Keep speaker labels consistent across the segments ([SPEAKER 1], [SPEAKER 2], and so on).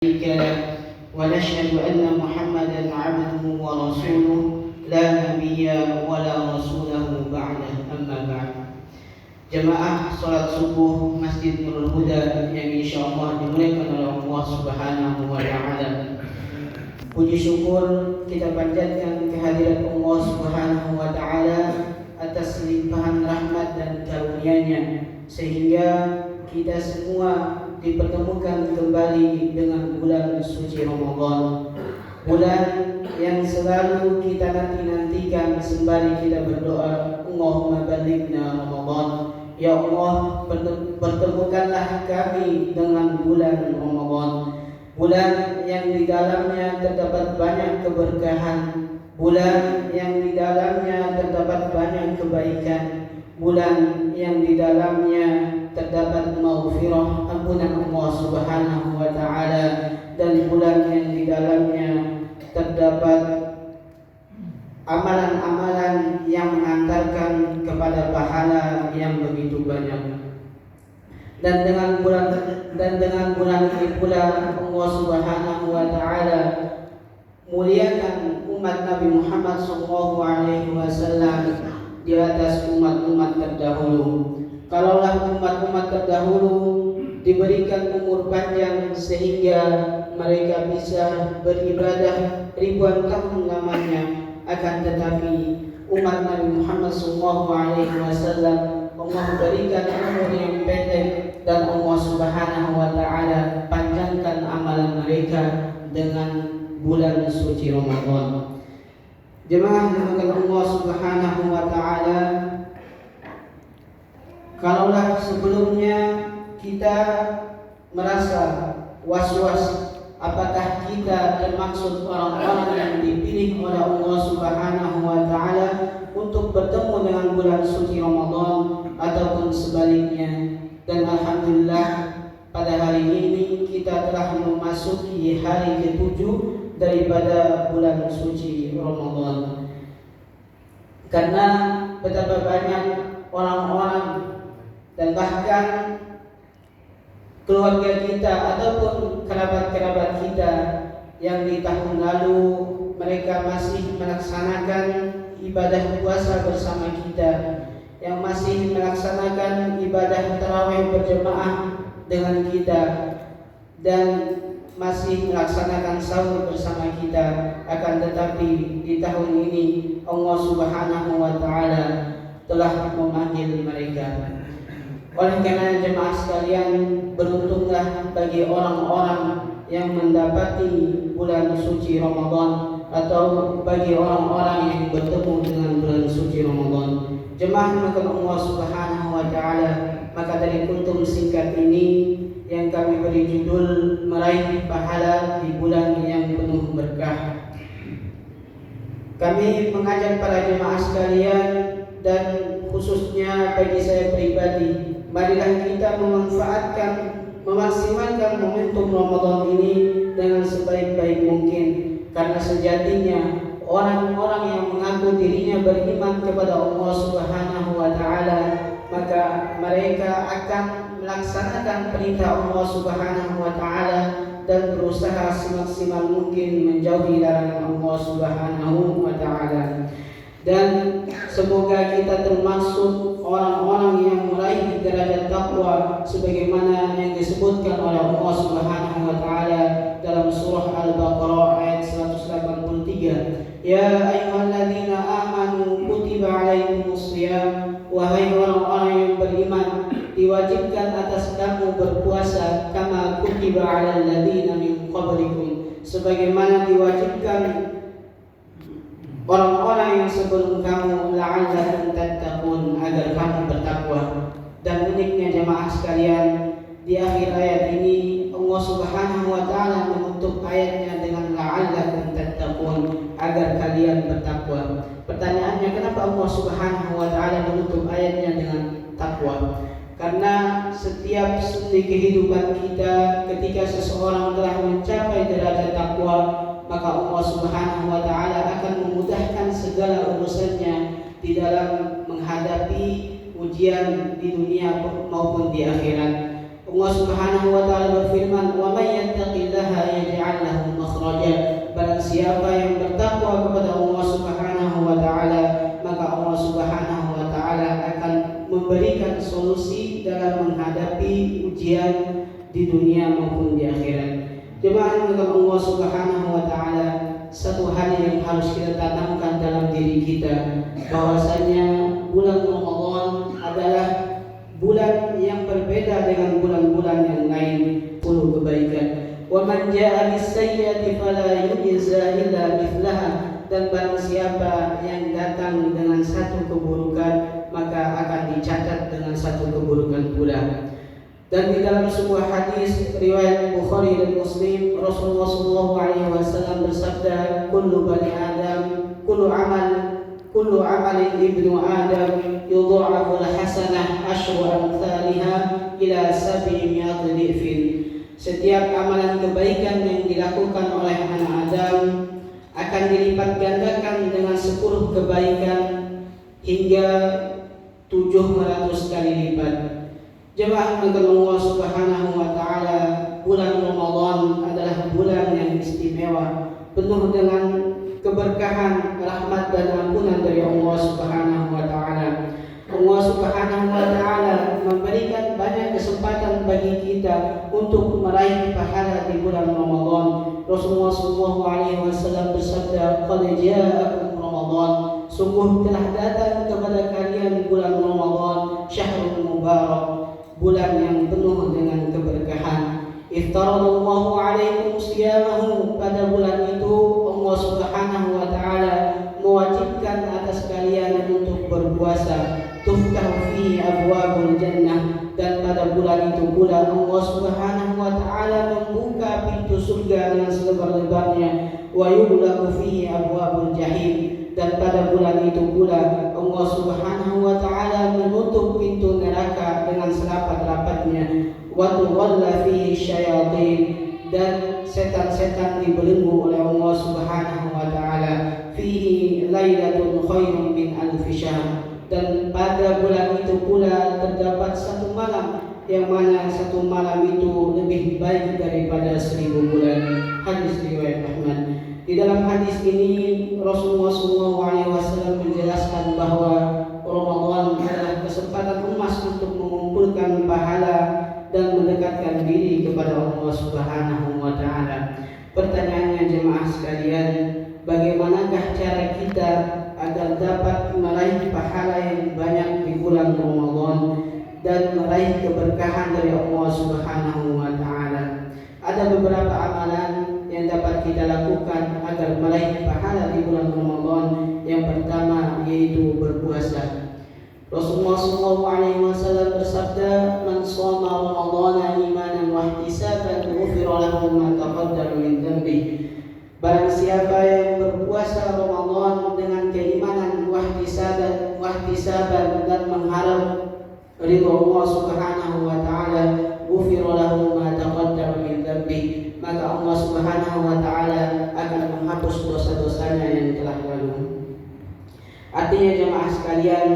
[SPEAKER 1] شريك له ونشهد أن محمدا عبده ورسوله لا نبي ولا رسوله بعده أما بعد. Jemaah salat subuh Masjid Nurul Huda yang insyaallah dimuliakan oleh Allah Subhanahu wa taala. Puji syukur kita panjatkan kehadirat Allah Subhanahu wa taala atas limpahan rahmat dan karunia-Nya sehingga kita semua dipertemukan kembali dengan bulan suci Ramadan, bulan yang selalu kita nanti-nantikan sembari kita berdoa, Allahumma balighna Ramadan. Ya Allah, pertemukanlah kami dengan bulan Ramadan, bulan yang di dalamnya terdapat banyak keberkahan, bulan yang di dalamnya terdapat banyak kebaikan, bulan yang di dalamnya terdapat maghfirah, ampunan Allah Subhanahu wa taala, dan bulan yang di dalamnya terdapat amalan-amalan yang mengantarkan kepada pahala yang begitu banyak. Dan dengan bulan ini pula Allah Subhanahu wa taala muliakan umat Nabi Muhammad SAW di atas umat-umat terdahulu. Kalaulah umat-umat terdahulu diberikan umur panjang sehingga mereka bisa beribadah ribuan tahun lamanya, akan tetapi umat Nabi Muhammad SAW Allah berikan umur yang pendek, dan Allah Subhanahu wa taala panjangkan amalan mereka dengan bulan suci Ramadan. Jemaah dimuliakan Allah Subhanahu wa taala, kalaulah sebelumnya kita merasa was-was apakah kita termaksud orang-orang yang dipilih oleh Allah Subhanahu wa taala untuk bertemu dengan bulan suci Ramadan ataupun sebaliknya, dan alhamdulillah pada hari ini kita telah memasuki hari ke-7 daripada bulan suci Ramadan. Karena betapa banyak orang-orang dan bahkan keluarga kita ataupun kerabat-kerabat kita yang di tahun lalu mereka masih melaksanakan ibadah puasa bersama kita, yang masih melaksanakan ibadah tarawih berjemaah dengan kita, dan masih melaksanakan sahur bersama kita. Akan tetapi di tahun ini Allah Subhanahu wa taala telah memanggil mereka. Oleh karena jemaah sekalian, beruntunglah bagi orang-orang yang mendapati bulan suci Ramadan, atau bagi orang-orang yang bertemu dengan bulan suci Ramadan. Jemaah maka Allah Subhanahu wa taala, maka dari kultum singkat ini yang kami beri judul meraih pahala di bulan yang penuh berkah. Kami mengajak para jemaah sekalian, dan khususnya bagi saya pribadi, marilah kita memaksimalkan momentum Ramadan ini dengan sebaik-baik mungkin, karena sejatinya orang-orang yang mengaku dirinya beriman kepada Allah Subhanahu wa taala, maka mereka akan melaksanakan perintah Allah Subhanahu wa taala dan berusaha semaksimal mungkin menjauhi larangan Allah Subhanahu wa taala. Dan semoga kita termasuk orang-orang yang meraih derajat takwa sebagaimana yang disebutkan oleh Allah Subhanahu wa taala dalam surah Al-Baqarah ayat 183. Ya ayyuhalladzina amanu kutiba alaikumus shiyam, wahai orang-orang yang beriman, diwajibkan atas kamu berpuasa, kama kutiba alal ladzina min qablikum, sebagaimana diwajibkan orang-orang yang sebelum kamu, la'allakum tattaqun, agar kamu bertakwa. Dan uniknya jemaah sekalian, di akhir ayat ini Allah Subhanahu wa taala menutup ayatnya dengan la'allakum tattaqun, agar kalian bertakwa. Pertanyaannya, kenapa Allah Subhanahu wa taala menutup ayatnya dengan takwa? Karena setiap sendi kehidupan kita, ketika seseorang telah mencapai derajat takwa, maka Allah Subhanahu wa taala akan memudahkan segala urusannya di dalam menghadapi ujian di dunia maupun di akhirat. Allah Subhanahu wa taala berfirman, "Wa may yattaqillaha yaj'al lahu makhraja." Barang siapa yang bertakwa kepada Allah Subhanahu wa taala, maka Allah Subhanahu wa taala akan memberikan solusi dalam menghadapi ujian di dunia maupun di akhirat. Jemaah yang Allah Subhanahu wa taala, satu hal yang harus kita tanamkan dalam diri kita, bahwasanya bulan Ramadan adalah bulan yang berbeda dengan bulan-bulan yang lain, penuh kebaikan. Wa man jaa'a bis-sayyi'ati fala yujza illa mithlaha. Dan barang siapa yang datang dengan satu keburukan, maka akan dicatat dengan satu keburukan pula. Dan di dalam sebuah hadis riwayat Bukhari dan Muslim, Rasulullah SAW bersabda, kullu amalin ibnu Adam yudha'afu al-hasanah asyru amthaliha ila 700 dhifin. Setiap amalan kebaikan yang dilakukan oleh anak Adam akan dilipat gandakan dengan 10 kebaikan hingga 700 kali lipat. Jemaah yang Allah Subhanahu wa taala, bulan Ramadan adalah bulan yang istimewa, penuh dengan keberkahan, rahmat dan ampunan dari Allah Subhanahu wa taala. Allah Subhanahu wa taala memberikan banyak kesempatan bagi kita untuk meraih pahala di bulan Ramadan. Rasulullah SAW bersabda, "Qad ja'akum Ramadan." Sungguh telah datang kepada kalian bulan Ramadan, syahrul mubarak, bulan yang penuh dengan keberkahan. Iftaradallahu alaikum siyamahu. Pada bulan itu Allah Subhanahu wa taala mewajibkan atas kalian untuk berpuasa. Tuftahu fihi abwabul jannah. Dan pada bulan itu pula Allah Subhanahu wa taala membuka pintu surga dengan selebar-lebarnya. Wa yughlaqu fihi abwabul jahim. Dan pada bulan itu pula Allah Subhanahu wa taala menutup pintu neraka dengan serapat-rapatnya. Wa tughalla fihi syayatin. Dan setan-setan dibelenggu oleh Allah Subhanahu wa taala. Fihi lailatun khairun min alfi syahr. Dan pada bulan itu pula terdapat satu malam, yang mana satu malam itu lebih baik daripada 1000 bulan. Hadis riwayat Ahmad. Di dalam hadis ini Rasulullah SAW menjelaskan bahwa Ramadan adalah kesempatan emas untuk mengumpulkan pahala dan mendekatkan diri kepada Allah Subhanahu wa taala. Pertanyaannya jemaah sekalian, bagaimanakah cara kita agar dapat meraih pahala yang banyak di bulan Ramadan dan meraih keberkahan dari Allah Subhanahu wa taala? Ada beberapa amalan yang dapat kita lakukan agar meraih pahala di bulan Ramadan. Yang pertama yaitu berpuasa. Rasulullah SAW bersabda, "Man shoma Ramadhana imanan wa ihtisaban ghufira lahu ma taqaddama min dhanbi." Barang siapa yang berpuasa Ramadan dengan keimanan wahtisaban dan mengharap ridha Allah Subhanahu wa taala, ghufira lahu ma taqaddama min dhanbi, maka Allah Subhanahu wa taala akan menghapus dosa-dosanya yang telah lalu. Artinya jemaah sekalian,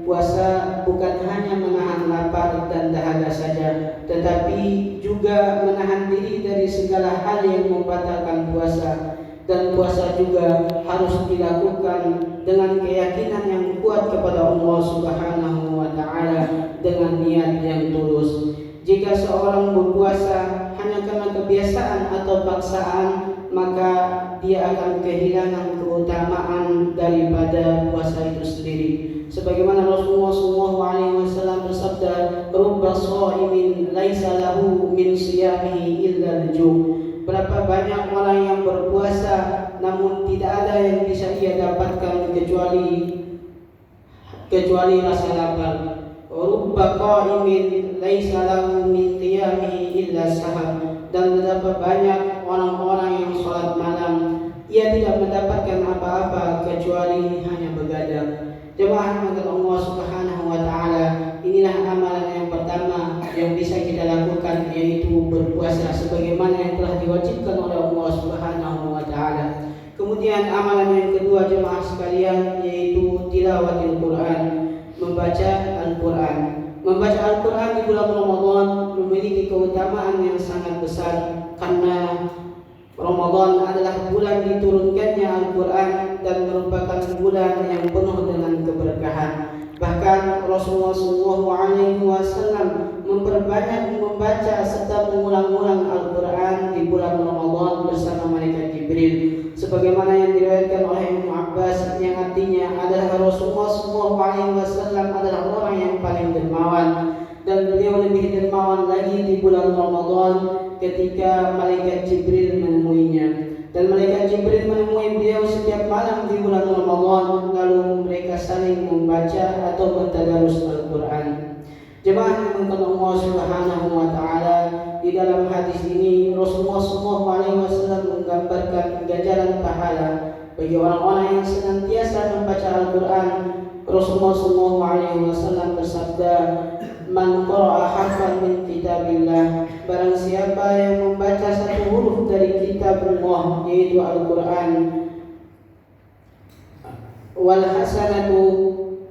[SPEAKER 1] puasa bukan hanya menahan lapar dan dahaga saja, tetapi juga menahan diri dari segala hal yang membatalkan puasa. Dan puasa juga harus dilakukan dengan keyakinan yang kuat kepada Allah Subhanahu wa taala dengan niat yang tulus. Jika seorang berpuasa hanya karena kebiasaan atau paksaan, maka dia akan kehilangan keutamaan daripada puasa itu sendiri. Sebagaimana Rasulullah SAW bersabda, "Rubba sha'imin laisa lahu min siyamihi illa al-ju'." Berapa banyak orang yang berpuasa namun tidak ada yang bisa ia dapatkan kecuali rasa lapar. Rubba qa'imin laisa lahu min qiyamihi illa sahar. Dan betapa banyak orang-orang yang sholat malam, ia tidak mendapatkan apa-apa kecuali hanya begadang. Jemaah yang Allah Subhanahu wa taala, inilah amalan yang pertama yang bisa kita lakukan, yaitu berpuasa sebagaimana yang telah diwajibkan oleh Allah Subhanahu wa taala. Kemudian amalan yang kedua jemaah sekalian, yaitu tilawatil Quran, membaca Al-Quran. Membaca Al-Quran di bulan Ramadan memiliki keutamaan yang sangat besar karena Ramadan adalah bulan diturunkannya Al-Quran dan merupakan bulan yang penuh dengan keberkahan. Bahkan Rasulullah SAW memperbanyak membaca serta mengulang-ulang Al-Quran di bulan Ramadan bersama malaikat Jibril, sebagaimana yang diriwayatkan oleh Ibnu Abbas, yang artinya adalah Rasulullah SAW adalah orang yang paling dermawan, dan beliau lebih dermawan lagi di bulan Ramadan ketika malaikat Jibril menemuinya. Dan malaikat Jibril menemui beliau setiap malam di bulan Ramadan, lalu mereka saling membaca atau bertadarus Al-Quran. Jemaah yang dimuliakan Allah Subhanahu wa taala, di dalam hadis ini Rasulullah SAW menggambarkan ganjaran pahala bagi orang-orang yang senantiasa membaca Al-Quran. Rasulullah SAW bersabda, "Man qara'a harfan min kitabillah," barang siapa yang membaca satu huruf dari kitabullah, yaitu Al-Quran, wal hasanatu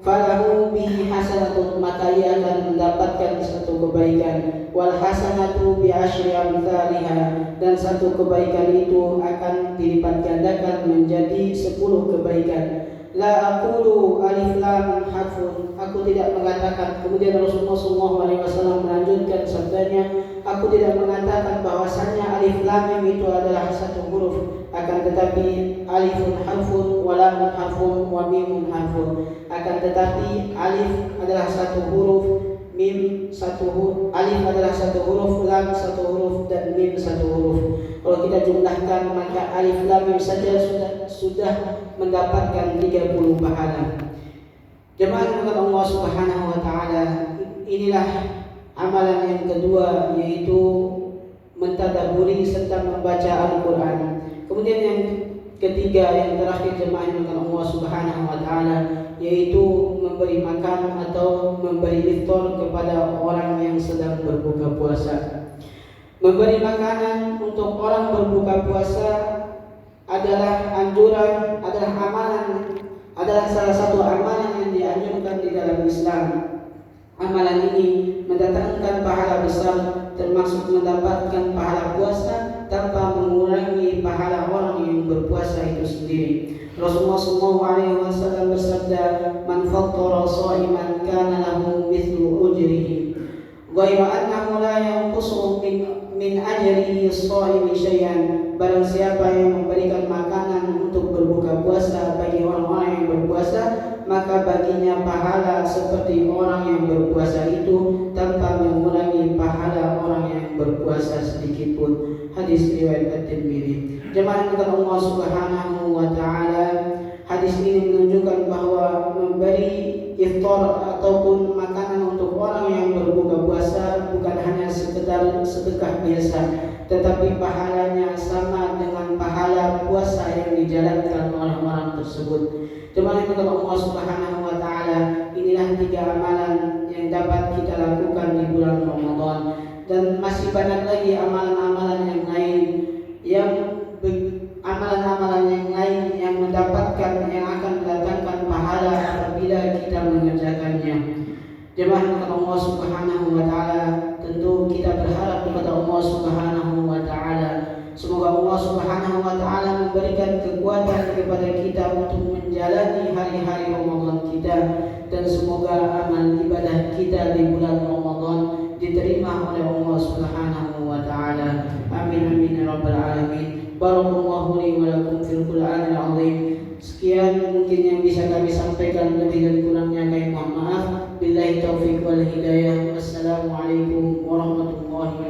[SPEAKER 1] falahu bihi hasanatun, maka ia akan mendapatkan satu kebaikan. Wal hasanatu bi asyri amsalihha, dan satu kebaikan itu akan dilipat gandakan menjadi 10 kebaikan. La aqulu alif lam harfun, aku tidak mengatakan. Kemudian Rasulullah SAW melanjutkan sabdanya, aku tidak mengatakan bahwasanya alif lam mim itu adalah satu huruf, akan tetapi alifun harfun wa lamun harfun wa mimun harfun, akan tetapi alif adalah satu huruf, mim satu huruf, alif adalah satu huruf, lam satu huruf, dan mim satu huruf. Kalau kita jumlahkan maka alif lam mim saja sudah mendapatkan 30 pahala. Jemaah yang Allah Subhanahu wa taala, inilah amalan yang kedua, yaitu mentadaburi serta membaca Al-Quran. Kemudian yang ketiga, yang terakhir jemaah yang Allah Subhanahu wa taala, yaitu memberi makan atau memberi iftar kepada orang yang sedang berbuka puasa. Memberi makanan untuk orang berbuka puasa adalah anjuran, adalah amalan, adalah salah satu amalan yang dianjurkan di dalam Islam. Amalan ini mendatangkan pahala besar, termasuk mendapatkan pahala puasa tanpa mengurangi pahala orang yang berpuasa itu sendiri. Rasulullah SAW bersabda, "Man fattara sha'iman kana lahu mithlu ujrihi, ghayra annahu la yanqusu min ajrihi as-sha'imi syai'an." Barang siapa yang memberikan makanan untuk berbuka puasa bagi orang-orang yang berpuasa, maka baginya pahala seperti orang yang berpuasa itu tanpa mengurangi pahala orang yang berpuasa sedikit pun. Hadis riwayat At-Tirmidzi. Jemaah yang Allah Subhanahu wa taala, hadis ini menunjukkan bahwa memberi iftar ataupun makanan untuk orang yang berbuka puasa bukan hanya sekedar sedekah biasa, tetapi pahalanya sama dengan pahala puasa yang dijalankan oleh orang tersebut. Jemaah yang Allah Subhanahu wa taala, inilah 3 amalan yang dapat kita lakukan di bulan Ramadan, dan masih banyak lagi amalan-amalan yang lain yang mendapatkan, yang akan mendatangkan pahala apabila kita mengerjakannya. Jemaah yang Allah Subhanahu wa taala, tentu kita berharap kepada Allah Subhanahu wa taala, semoga Allah Subhanahu wa taala memberikan kekuatan kepada kita untuk menjalani hari-hari Ramadan kita, dan semoga amal ibadah kita di bulan Ramadan diterima oleh Allah Subhanahu wa taala. Amin amin ya rabbal alamin. Barakallahu li wa lakum fil Qur'anil azim. Sekian mungkin yang bisa kami sampaikan, lebih dan kurangnya kami mohon maaf. Billahi taufiq wal hidayah. Wassalamualaikum warahmatullahi wabarakatuh.